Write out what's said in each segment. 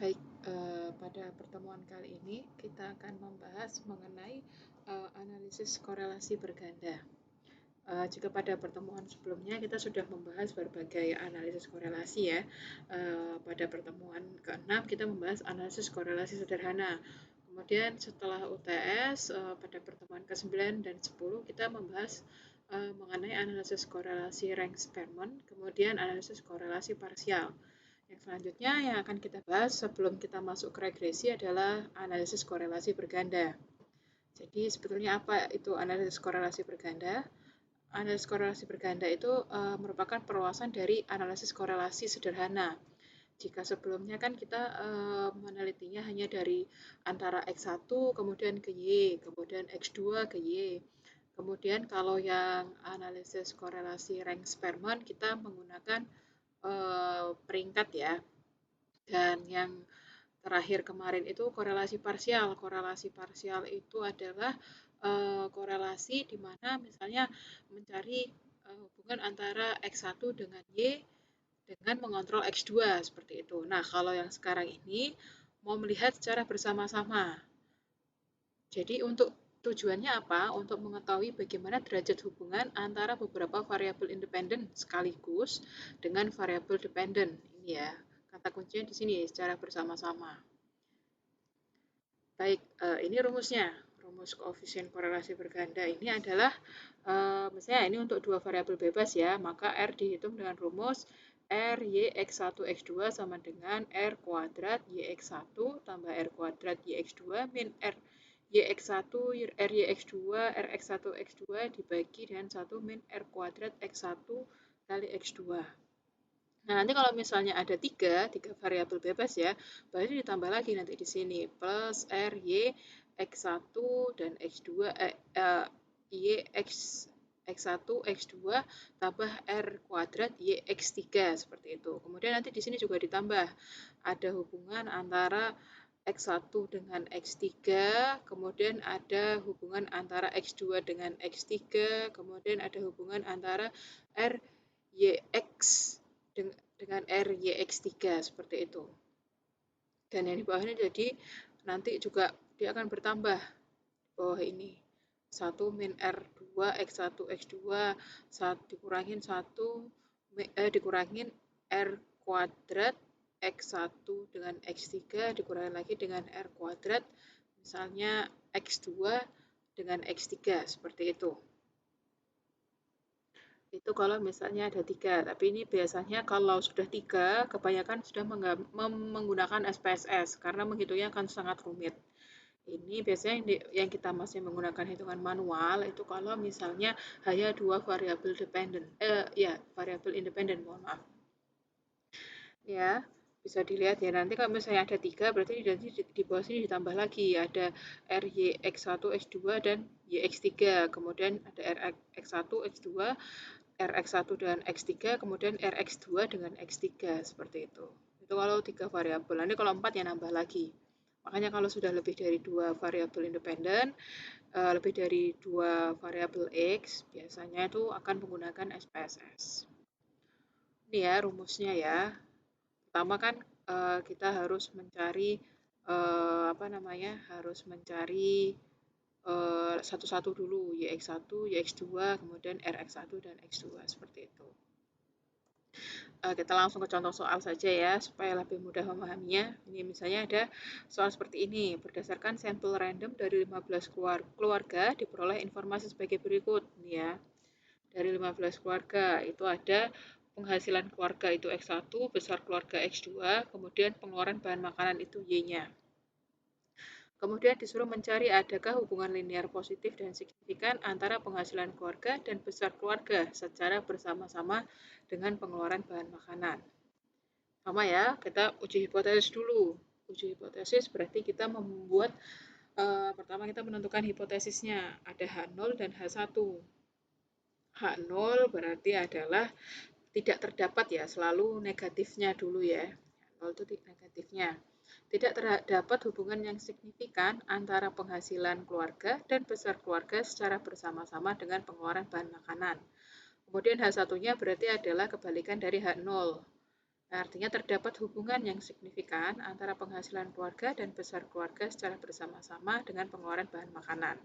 Baik, pada pertemuan kali ini kita akan membahas mengenai analisis korelasi berganda. Jika pada pertemuan sebelumnya kita sudah membahas berbagai analisis korelasi ya. Pada pertemuan ke-6 kita membahas analisis korelasi sederhana. Kemudian setelah UTS pada pertemuan ke-9 dan 10 kita membahas mengenai analisis korelasi Rank-Sperman, kemudian analisis korelasi parsial. Yang selanjutnya yang akan kita bahas sebelum kita masuk ke regresi adalah analisis korelasi berganda. Jadi sebetulnya apa itu analisis korelasi berganda? Analisis korelasi berganda itu merupakan perluasan dari analisis korelasi sederhana. Jika sebelumnya kan kita menelitinya hanya dari antara X1 kemudian ke Y, kemudian X2 ke Y. Kemudian kalau yang analisis korelasi Rank-Sperman kita menggunakan peringkat ya. Dan yang terakhir kemarin itu korelasi parsial. Korelasi parsial itu adalah korelasi di mana misalnya mencari hubungan antara X1 dengan Y dengan mengontrol X2 seperti itu. Nah, kalau yang sekarang ini mau melihat secara bersama-sama. Jadi untuk tujuannya apa? Untuk mengetahui bagaimana derajat hubungan antara beberapa variabel independen sekaligus dengan variabel dependen. Ini ya, kata kuncinya di sini secara bersama-sama. Baik, ini rumusnya. Rumus koefisien korelasi berganda ini adalah, misalnya ini untuk dua variabel bebas ya, maka R dihitung dengan rumus R Y X1 X2 sama dengan R kuadrat Y X1 tambah R kuadrat Y X2 min R YX1, RYX2, RX1, X2 dibagi dengan 1 min R kuadrat X1 kali X2. Nah, nanti kalau misalnya ada tiga variabel bebas ya, berarti ditambah lagi nanti di sini, plus R, Y, X1 dan X2, Y, X1, X2, tambah R kuadrat, Y, X3, seperti itu. Kemudian nanti di sini juga ditambah, ada hubungan antara X1 dengan X3, kemudian ada hubungan antara X2 dengan X3, kemudian ada hubungan antara R, YX dengan R, YX3, seperti itu. Dan yang di bawah ini jadi nanti juga dia akan bertambah di bawah ini. 1 min R2, X1, X2, dikurangin 1, dikurangin R kuadrat, X1 dengan X3 dikurangi lagi dengan R kuadrat, misalnya X2 dengan X3, seperti itu. Itu kalau misalnya ada 3, tapi ini biasanya kalau sudah 3, kebanyakan sudah menggunakan SPSS, karena menghitungnya akan sangat rumit. Ini biasanya yang kita masih menggunakan hitungan manual, itu kalau misalnya hanya dua variabel variabel independen, mohon maaf. Ya, bisa dilihat ya, nanti kalau misalnya ada 3, berarti di bawah sini ditambah lagi, ada RYX1, X2, dan YX3, kemudian ada RX1, X2, RX1 dengan X3, kemudian RX2 dengan X3, seperti itu. Itu kalau 3 variabel, nanti kalau 4 ya nambah lagi. Makanya kalau sudah lebih dari 2 variabel independen, lebih dari 2 variabel X, biasanya itu akan menggunakan SPSS. Ini ya rumusnya ya. Pertama kan kita harus mencari harus mencari satu-satu dulu, YX1, YX2, kemudian RX1 dan X2, seperti itu. Kita langsung ke contoh soal saja ya, supaya lebih mudah memahaminya. Ini misalnya ada soal seperti ini, berdasarkan sampel random dari 15 keluarga diperoleh informasi sebagai berikut. Ini ya, dari 15 keluarga itu ada penghasilan keluarga itu X1, besar keluarga X2, kemudian pengeluaran bahan makanan itu Y-nya. Kemudian disuruh mencari adakah hubungan linear positif dan signifikan antara penghasilan keluarga dan besar keluarga secara bersama-sama dengan pengeluaran bahan makanan. Sama ya, kita uji hipotesis dulu. Uji hipotesis berarti kita membuat, pertama kita menentukan hipotesisnya, ada H0 dan H1. H0 berarti adalah tidak terdapat ya, selalu negatifnya dulu ya. 0 itu negatifnya. Tidak terdapat hubungan yang signifikan antara penghasilan keluarga dan besar keluarga secara bersama-sama dengan pengeluaran bahan makanan. Kemudian H1-nya berarti adalah kebalikan dari H0. Artinya terdapat hubungan yang signifikan antara penghasilan keluarga dan besar keluarga secara bersama-sama dengan pengeluaran bahan makanan.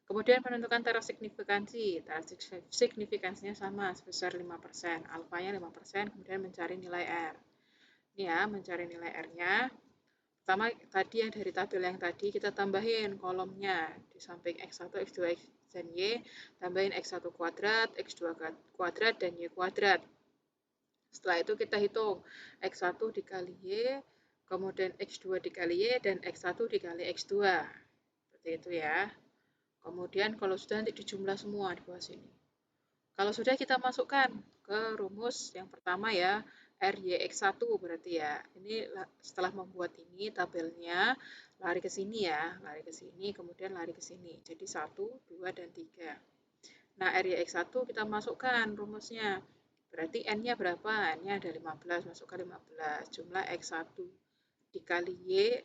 Kemudian menentukan taraf signifikansi. Taraf signifikansinya sama sebesar 5%, alfanya 5%, kemudian mencari nilai R. Ini ya, mencari nilai R-nya. Pertama tadi yang dari tabel yang tadi kita tambahin kolomnya di samping X1, X2, X dan Y, tambahin X1 kuadrat, X2 kuadrat, dan Y kuadrat. Setelah itu kita hitung X1 dikali Y, kemudian X2 dikali Y, dan X1 dikali X2. Seperti itu ya. Kemudian kalau sudah nanti dijumlah semua di bawah sini. Kalau sudah kita masukkan ke rumus yang pertama ya, RYX1 berarti ya. Ini setelah membuat ini tabelnya, lari ke sini ya, lari ke sini, kemudian lari ke sini. Jadi 1, 2, dan 3. Nah, RYX1 kita masukkan rumusnya. Berarti N-nya berapa? N-nya ada 15, masukkan 15. Jumlah X1 dikali Y,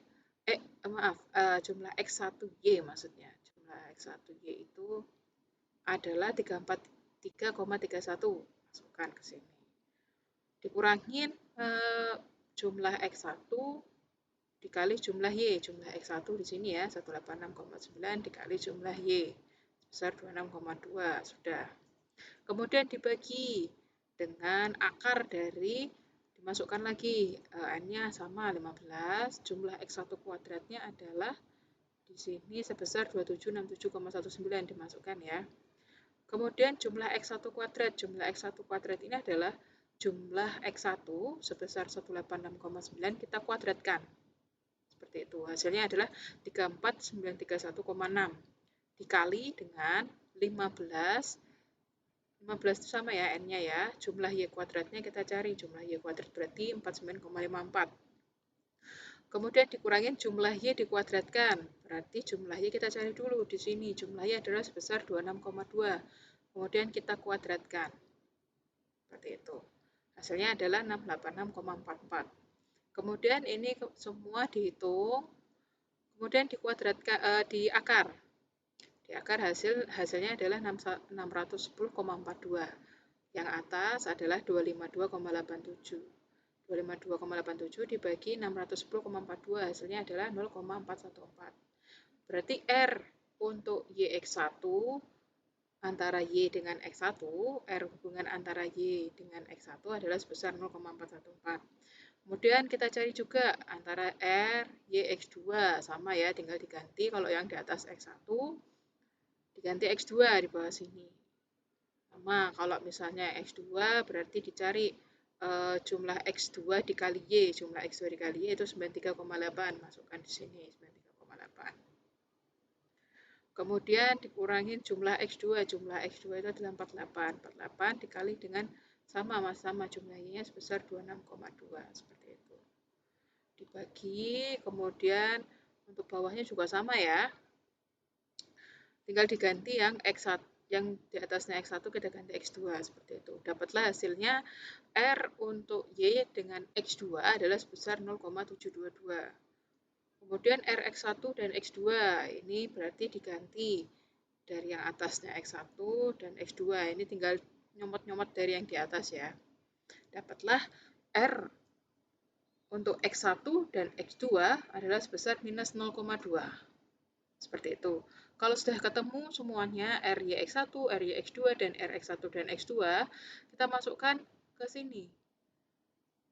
jumlah X1Y maksudnya. Jumlah X1Y itu adalah 3,31. Masukkan ke sini. Dikurangin jumlah X1 dikali jumlah Y. Jumlah X1 di sini ya, 186,9 dikali jumlah Y. Sebesar 26,2. Sudah. Kemudian dibagi dengan akar dari, dimasukkan lagi, N-nya sama 15, jumlah X1 kuadratnya adalah di sini sebesar 2767,19 dimasukkan ya. Kemudian jumlah X1 kuadrat, jumlah X1 kuadrat ini adalah jumlah X1 sebesar 186,9 kita kuadratkan. Seperti itu, hasilnya adalah 34931,6 dikali dengan 15 itu sama ya N-nya ya, jumlah Y kuadratnya kita cari, jumlah Y kuadrat berarti 49,54. Kemudian dikurangin jumlah Y dikuadratkan, berarti jumlah Y kita cari dulu di sini, jumlah Y adalah sebesar 26,2, kemudian kita kuadratkan, seperti itu. Hasilnya adalah 686,44. Kemudian ini semua dihitung, kemudian dikuadratkan, di akar. Di akar hasilnya adalah 610,42. Yang atas adalah 252,87. 252,87 dibagi 610,42 hasilnya adalah 0,414. Berarti R untuk YX1 antara Y dengan X1, R hubungan antara Y dengan X1 adalah sebesar 0,414. Kemudian kita cari juga antara R, YX2, sama ya, tinggal diganti kalau yang di atas X1 diganti X2 di bawah sini. Sama, kalau misalnya X2 berarti dicari jumlah X2 dikali Y. Jumlah X2 dikali Y itu 93,8. Masukkan di sini 93,8. Kemudian dikurangin jumlah X2. Jumlah X2 itu adalah 48. 48 dikali dengan sama jumlah Y-nya sebesar 26,2. Seperti itu. Dibagi, kemudian untuk bawahnya juga sama ya. Tinggal diganti yang X1, yang di atasnya X1 kita ganti X2 seperti itu. Dapatlah hasilnya R untuk Y dengan X2 adalah sebesar 0,722. Kemudian RX1 dan X2 ini berarti diganti dari yang atasnya X1 dan X2. Ini tinggal nyomot-nyomot dari yang di atas ya. Dapatlah R untuk X1 dan X2 adalah sebesar minus 0,2. Seperti itu. Kalau sudah ketemu semuanya RYX1, RYX2, dan RX1 dan X2, kita masukkan ke sini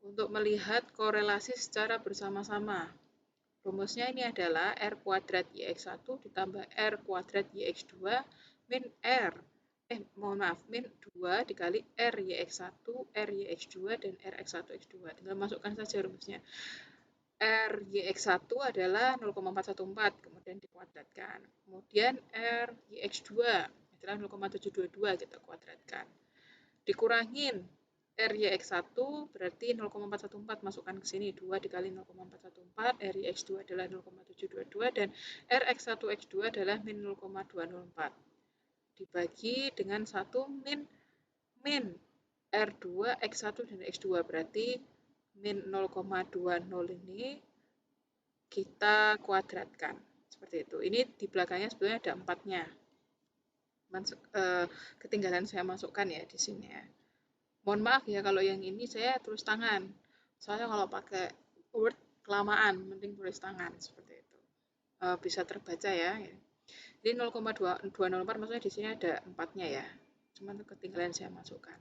untuk melihat korelasi secara bersama-sama. Rumusnya ini adalah R kuadrat YX1 ditambah R kuadrat YX2 min min 2 dikali R YX1, R YX2, dan RX1 X2. Tinggal masukkan saja rumusnya. R YX1 adalah 0,414, kemudian dikuadratkan. Kemudian R YX2 adalah 0,722, kita kuadratkan. Dikurangin R YX1 berarti 0,414, masukkan ke sini 2 dikali 0,414, R YX2 adalah 0,722 dan RX1 X2 adalah min 0,204. Dibagi dengan 1 min R2 X1 dan X2 berarti min 0,20 ini kita kuadratkan. Seperti itu. Ini di belakangnya sebenarnya ada 4-nya. Ketinggalan saya masukkan ya di sini ya. Mohon maaf ya kalau yang ini saya tulis tangan. Soalnya kalau pakai Word kelamaan, mending tulis tangan seperti itu. Bisa terbaca ya. Jadi 0,204 maksudnya di sini ada 4-nya ya. Cuman ketinggalan saya masukkan.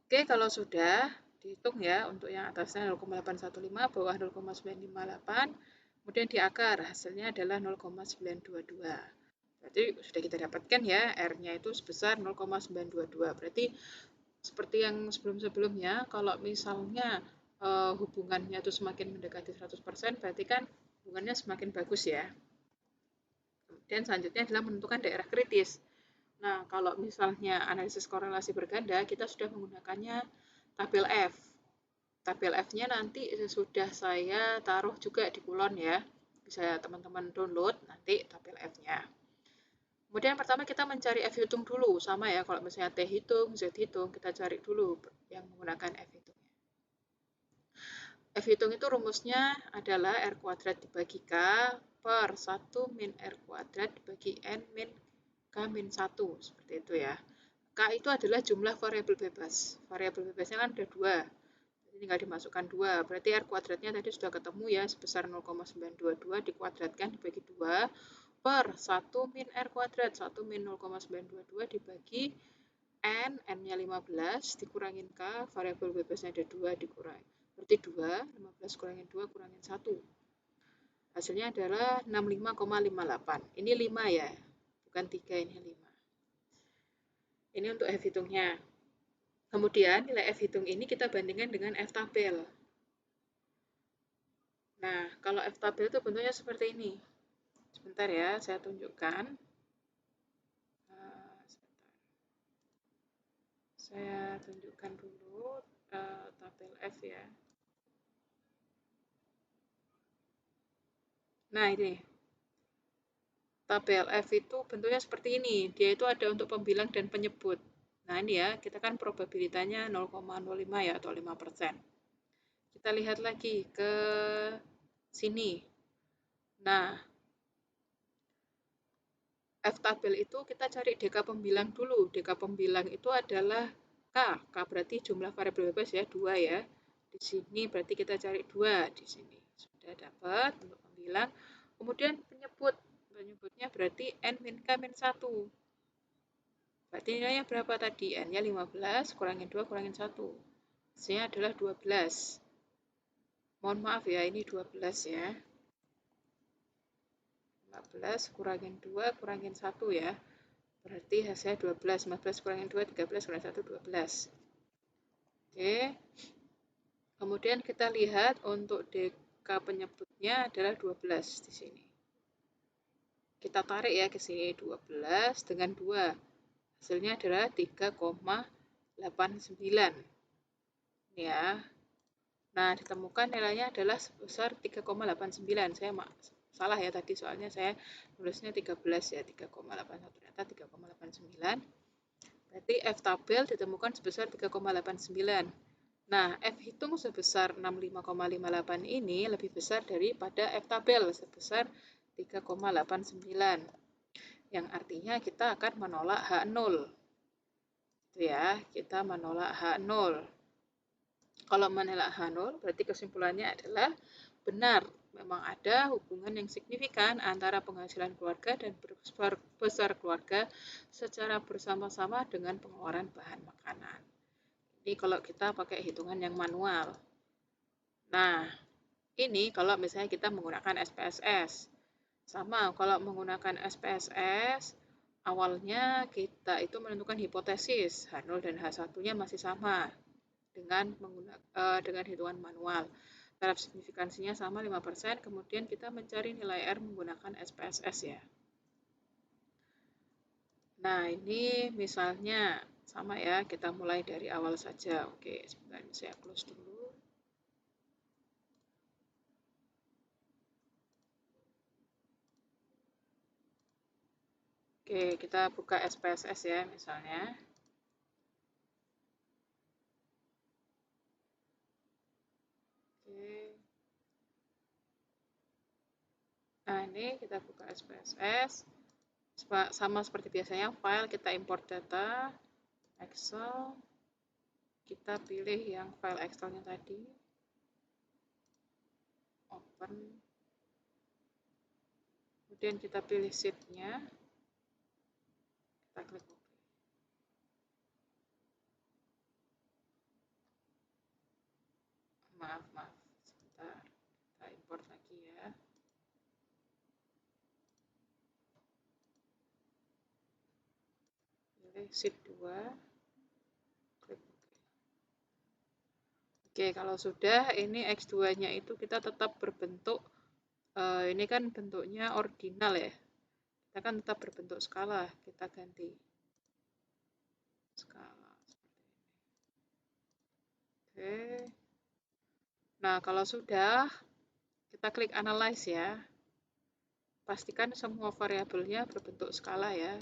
Oke, kalau sudah dihitung ya untuk yang atasnya 0,815, bawah 0,958, kemudian di akar hasilnya adalah 0,922. Berarti sudah kita dapatkan ya R-nya itu sebesar 0,922. Berarti seperti yang sebelum-sebelumnya, kalau misalnya hubungannya itu semakin mendekati 100%, berarti kan hubungannya semakin bagus ya. Kemudian selanjutnya adalah menentukan daerah kritis. Nah, kalau misalnya analisis korelasi berganda, kita sudah menggunakannya tabel F. Tabel F-nya nanti sudah saya taruh juga di kolon ya. Bisa teman-teman download nanti tabel F-nya. Kemudian pertama kita mencari F hitung dulu. Sama ya, kalau misalnya T hitung, Z hitung, kita cari dulu yang menggunakan F hitungnya. F hitung itu rumusnya adalah R kuadrat dibagi K per 1 min R kuadrat dibagi N min K min 1. Seperti itu ya. K itu adalah jumlah variabel bebas. Variabel bebasnya kan ada 2. Jadi tinggal dimasukkan 2. Berarti R kuadratnya tadi sudah ketemu ya, sebesar 0,922 dikuadratkan dibagi 2 per 1 min R kuadrat. 1 min 0,922 dibagi N, N-nya 15, dikurangin K, variabel bebasnya ada 2, dikurangi. Berarti 2, 15 kurangin 2, kurangin 1. Hasilnya adalah 65,58. Ini 5 ya, bukan 3, ini 5. Ini untuk F hitungnya. Kemudian nilai F hitung ini kita bandingkan dengan F tabel. Nah, kalau F tabel itu bentuknya seperti ini. Sebentar ya, saya tunjukkan. Saya tunjukkan dulu tabel F ya. Nah, ini. Tabel F itu bentuknya seperti ini. Dia itu ada untuk pembilang dan penyebut. Nah, ini ya, kita kan probabilitasnya 0,05 ya, atau 5%. Kita lihat lagi ke sini. Nah, F tabel itu kita cari DK pembilang dulu. DK pembilang itu adalah K. K berarti jumlah variabel bebas ya, 2 ya. Di sini berarti kita cari 2 di sini. Sudah dapat untuk pembilang. Kemudian penyebut. Penyebutnya berarti N min K min 1. Berarti nilainya berapa tadi? N-nya 15, kurangin 2, kurangin 1. Hasilnya adalah 12. Mohon maaf ya, ini 12 ya. 15 kurangin 2, kurangin 1 ya. Berarti hasilnya 12. 15 kurangin 2, 13, kurangin 1, 12. Oke. Kemudian kita lihat untuk DK penyebutnya adalah 12 di sini. Kita tarik ya ke sini 12 dengan 2. Hasilnya adalah 3,89. Ya. Nah, ditemukan nilainya adalah sebesar 3,89. Saya salah ya tadi, soalnya saya nulisnya 13 ya, 3,81. Ternyata 3,89. Berarti F tabel ditemukan sebesar 3,89. Nah, F hitung sebesar 65,58 ini lebih besar daripada F tabel sebesar 3,89. Yang artinya kita akan menolak H0. Itu ya, kita menolak H0. Kalau menolak H0, berarti kesimpulannya adalah benar, memang ada hubungan yang signifikan antara penghasilan keluarga dan besar keluarga secara bersama-sama dengan pengeluaran bahan makanan. Ini kalau kita pakai hitungan yang manual. Nah, ini kalau misalnya kita menggunakan SPSS. Sama, kalau menggunakan SPSS, awalnya kita itu menentukan hipotesis, H0 dan H1-nya masih sama dengan hitungan manual. Taraf signifikansinya sama 5%, kemudian kita mencari nilai R menggunakan SPSS ya. Nah, ini misalnya sama ya, kita mulai dari awal saja. Oke, sebentar saya close dulu. Oke, kita buka SPSS ya misalnya. Oke. Nah, ini kita buka SPSS. Sama seperti biasanya, file kita import data, Excel. kita pilih yang file Excel-nya tadi, open, kemudian kita pilih sheet-nya, kita klik OK. Maaf, sebentar, kita import lagi ya. Pilih sheet 2, klik OK. Oke, kalau sudah, ini X2-nya itu kita tetap berbentuk, ini kan bentuknya ordinal ya. Kita kan tetap berbentuk skala, kita ganti skala seperti ini. Oke. Nah, kalau sudah, kita klik analyze ya. Pastikan semua variabelnya berbentuk skala ya.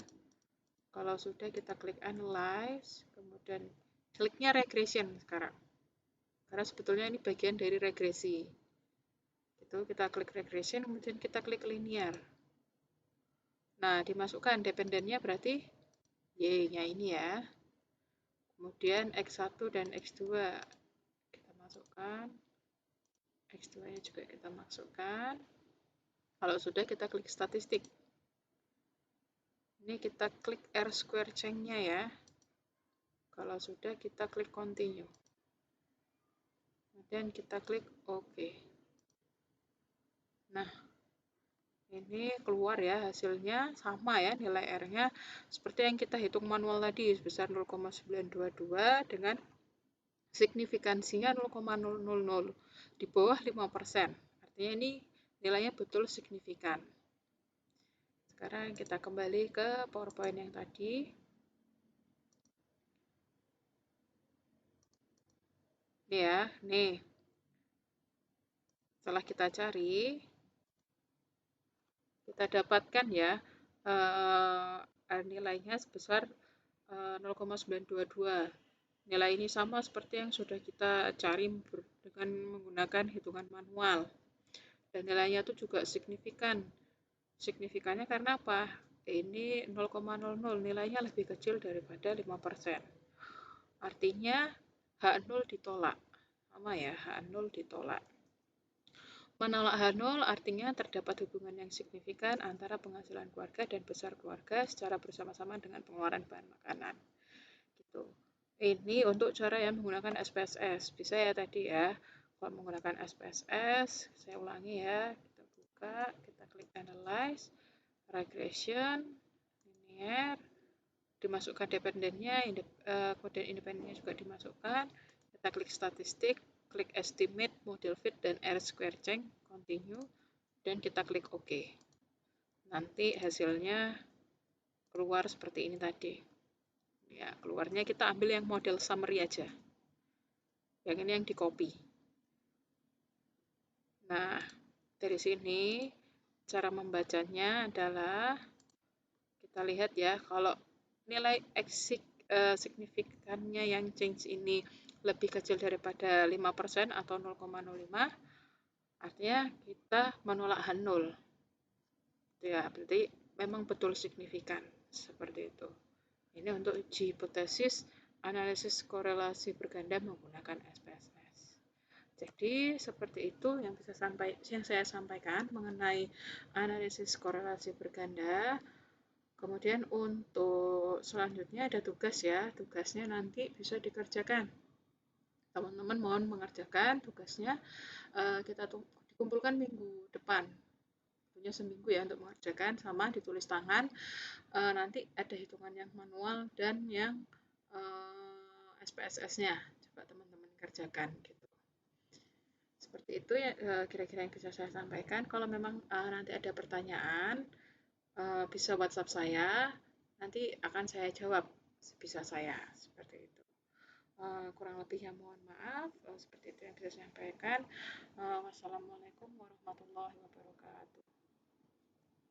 Kalau sudah, kita klik analyze, kemudian kliknya regression sekarang. Karena sebetulnya ini bagian dari regresi. Itu kita klik regression, kemudian kita klik linear. Nah, dimasukkan dependennya berarti Y-nya ini ya. Kemudian X1 dan X2 kita masukkan. X2-nya juga kita masukkan. Kalau sudah, kita klik statistik. Ini kita klik R-square change-nya ya. Kalau sudah, kita klik continue. Kemudian kita klik OK. Nah, ini keluar ya hasilnya sama ya, nilai R-nya seperti yang kita hitung manual tadi sebesar 0,922 dengan signifikansinya 0,000 di bawah 5%. Artinya ini nilainya betul signifikan. Sekarang kita kembali ke PowerPoint yang tadi. Ini ya, nih. Setelah kita cari, kita dapatkan ya nilainya sebesar 0,922. Nilai ini sama seperti yang sudah kita cari dengan menggunakan hitungan manual. Dan nilainya itu juga signifikan. Signifikannya karena apa? Ini 0,00, nilainya lebih kecil daripada 5%. Artinya H0 ditolak. Sama ya, H0 ditolak. Menolak H0 artinya terdapat hubungan yang signifikan antara penghasilan keluarga dan besar keluarga secara bersama-sama dengan pengeluaran bahan makanan. Gitu. Ini untuk cara yang menggunakan SPSS. Bisa ya tadi ya. Kalau menggunakan SPSS, saya ulangi ya. Kita buka, kita klik analyze, regression, linear, dimasukkan dependennya, kemudian independennya juga dimasukkan. Kita klik statistik, klik estimate, model fit, dan R-square change, continue, dan kita klik OK. Nanti hasilnya keluar seperti ini tadi. Ya, keluarnya kita ambil yang model summary aja. Yang ini yang di copy. Nah, dari sini cara membacanya adalah kita lihat ya, kalau nilai signifikannya yang change ini lebih kecil daripada 5% atau 0,05, artinya kita menolak H0. Ya, berarti memang betul signifikan seperti itu. Ini untuk uji hipotesis analisis korelasi berganda menggunakan SPSS. Jadi seperti itu yang saya sampaikan mengenai analisis korelasi berganda. Kemudian untuk selanjutnya ada tugas ya. Tugasnya nanti bisa dikerjakan. Teman-teman mohon mengerjakan tugasnya. Kita dikumpulkan minggu depan. Punya seminggu ya untuk mengerjakan, sama ditulis tangan. Nanti ada hitungan yang manual dan yang SPSS-nya. Coba teman-teman kerjakan gitu. Seperti itu ya kira-kira yang bisa saya sampaikan. Kalau memang nanti ada pertanyaan, bisa WhatsApp saya. Nanti akan saya jawab sebisa saya. Seperti itu. Kurang lebihnya mohon maaf. Seperti itu yang bisa saya sampaikan. Wassalamualaikum warahmatullahi wabarakatuh.